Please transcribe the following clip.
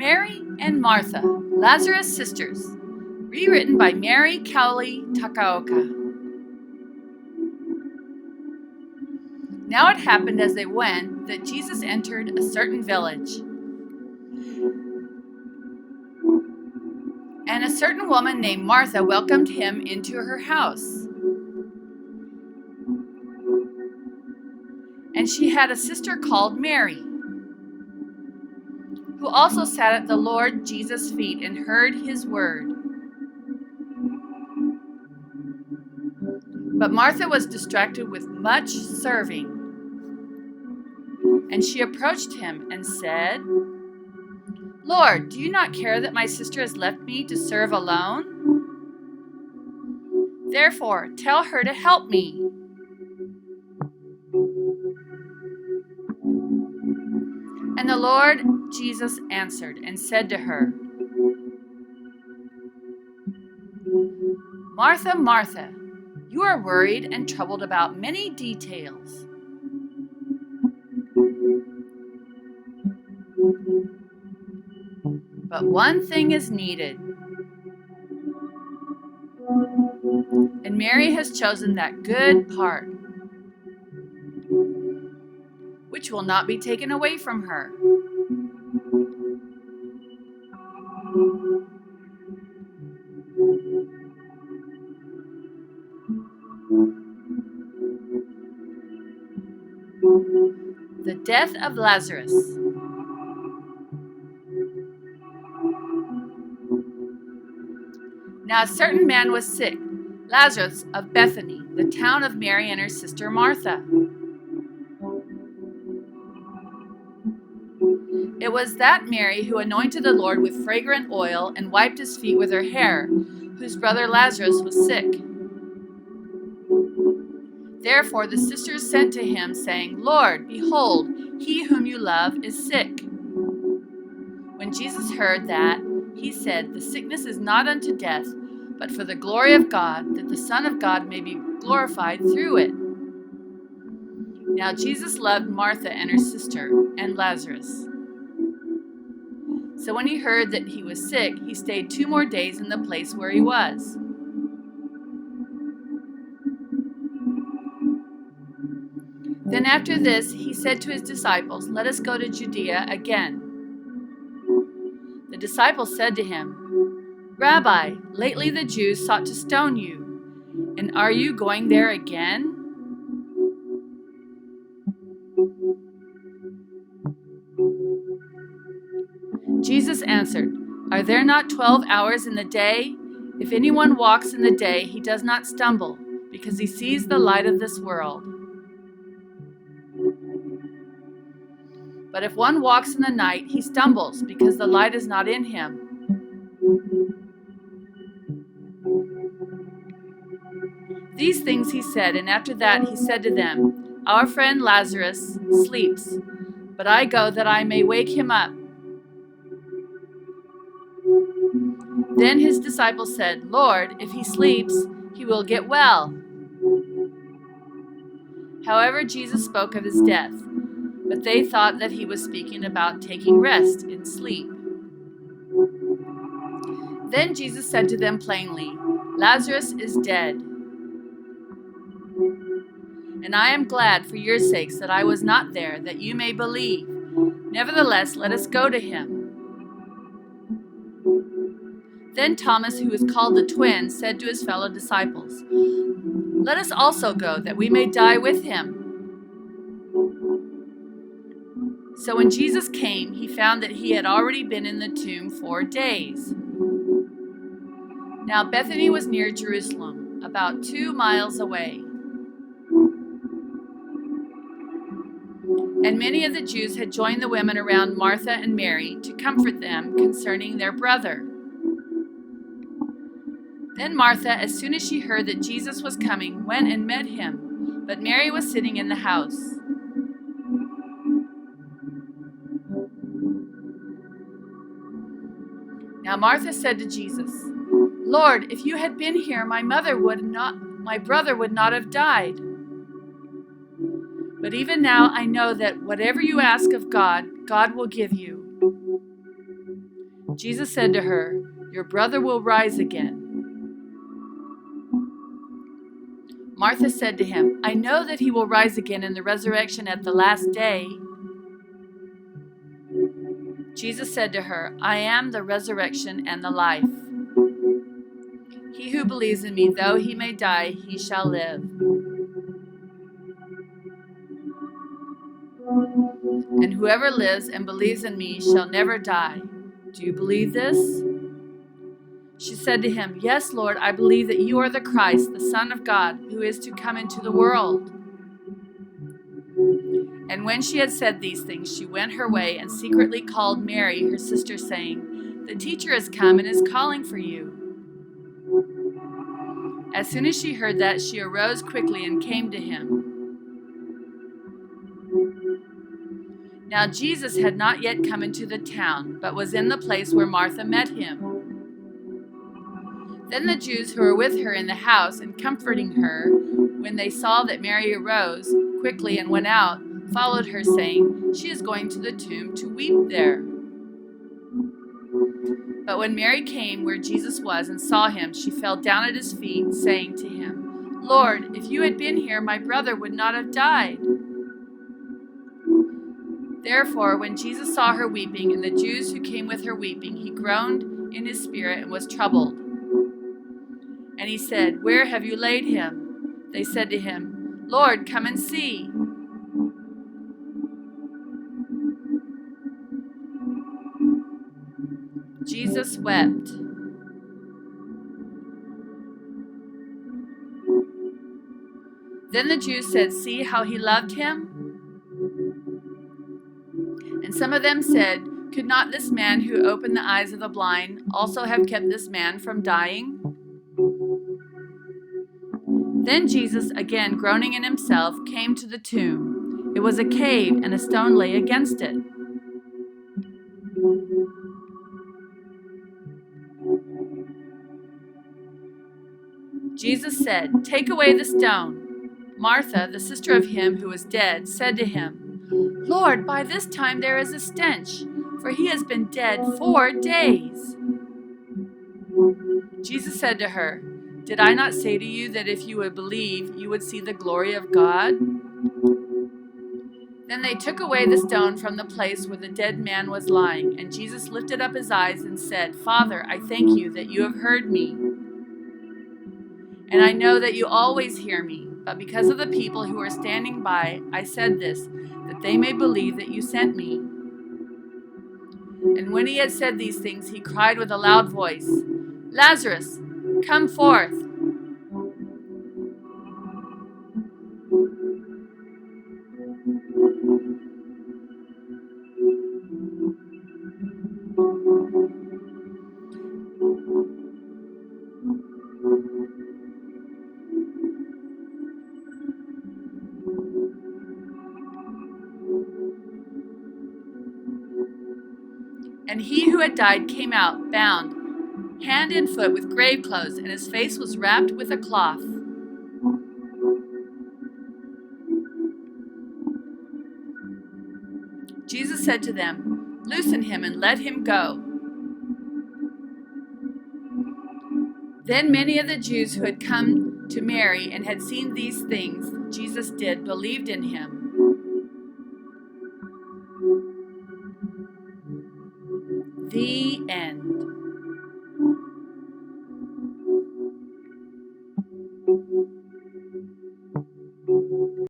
Mary and Martha, Lazarus' sisters, rewritten by Mary Cowley Takaoka. Now it happened as they went that Jesus entered a certain village. And a certain woman named Martha welcomed him into her house. And she had a sister called Mary, who also sat at the Lord Jesus' feet and heard his word. But Martha was distracted with much serving. And she approached him and said, "Lord, do you not care that my sister has left me to serve alone? Therefore, tell her to help me." And the Lord Jesus answered and said to her, "Martha, Martha, you are worried and troubled about many details. But one thing is needed. And Mary has chosen that good part, which will not be taken away from her." The death of Lazarus. Now a certain man was sick, Lazarus of Bethany, the town of Mary and her sister Martha. It was that Mary who anointed the Lord with fragrant oil and wiped his feet with her hair, whose brother Lazarus was sick. Therefore the sisters sent to him, saying, "Lord, behold, he whom you love is sick." When Jesus heard that, he said, "The sickness is not unto death, but for the glory of God, that the Son of God may be glorified through it." Now Jesus loved Martha and her sister and Lazarus. So when he heard that he was sick, he stayed 2 more days in the place where he was. Then after this, he said to his disciples, "Let us go to Judea again." The disciples said to him, "Rabbi, lately the Jews sought to stone you, and are you going there again?" Jesus answered, "Are there not 12 hours in the day? If anyone walks in the day, he does not stumble, because he sees the light of this world. But if one walks in the night, he stumbles, because the light is not in him. These things he said, and after that he said to them, "Our friend Lazarus sleeps, but I go that I may wake him up." Then his disciples said, "Lord, if he sleeps, he will get well." However, Jesus spoke of his death, but they thought that he was speaking about taking rest in sleep. Then Jesus said to them plainly, "Lazarus is dead. And I am glad for your sakes that I was not there, that you may believe. Nevertheless, let us go to him." Then Thomas, who is called the Twin, said to his fellow disciples, "Let us also go, that we may die with him." So when Jesus came, he found that he had already been in the tomb 4 days. Now Bethany was near Jerusalem, about 2 miles away. And many of the Jews had joined the women around Martha and Mary to comfort them concerning their brother. Then Martha, as soon as she heard that Jesus was coming, went and met him, but Mary was sitting in the house. Now Martha said to Jesus, "Lord, if you had been here, my brother would not have died. But even now I know that whatever you ask of God, God will give you." Jesus said to her, "Your brother will rise again." Martha said to him, "I know that he will rise again in the resurrection at the last day." Jesus said to her, "I am the resurrection and the life. He who believes in me, though he may die, he shall live. And whoever lives and believes in me shall never die. Do you believe this?" She said to him, "Yes, Lord, I believe that you are the Christ, the Son of God, who is to come into the world." And when she had said these things, she went her way and secretly called Mary, her sister, saying, "The teacher has come and is calling for you." As soon as she heard that, she arose quickly and came to him. Now Jesus had not yet come into the town, but was in the place where Martha met him. Then the Jews who were with her in the house and comforting her, when they saw that Mary arose quickly and went out, followed her, saying, "She is going to the tomb to weep there." But when Mary came where Jesus was and saw him, she fell down at his feet, saying to him, "Lord, if you had been here, my brother would not have died." Therefore, when Jesus saw her weeping, and the Jews who came with her weeping, he groaned in his spirit and was troubled. And he said, "Where have you laid him?" They said to him, "Lord, come and see." Jesus wept. Then the Jews said, "See how he loved him?" And some of them said, "Could not this man who opened the eyes of the blind also have kept this man from dying?" Then Jesus, again groaning in himself, came to the tomb. It was a cave, and a stone lay against it. Jesus said, "Take away the stone." Martha, the sister of him who was dead, said to him, "Lord, by this time there is a stench, for he has been dead 4 days." Jesus said to her, "Did I not say to you that if you would believe, you would see the glory of God?" Then they took away the stone from the place where the dead man was lying, and Jesus lifted up his eyes and said, "Father, I thank you that you have heard me. And I know that you always hear me, but because of the people who are standing by, I said this, that they may believe that you sent me." And when he had said these things, he cried with a loud voice, "Lazarus, come forth." And he who had died came out, bound, hand and foot, with grave clothes, and his face was wrapped with a cloth. Jesus said to them, "Loosen him and let him go." Then many of the Jews who had come to Mary and had seen these things Jesus did believed in him. The end.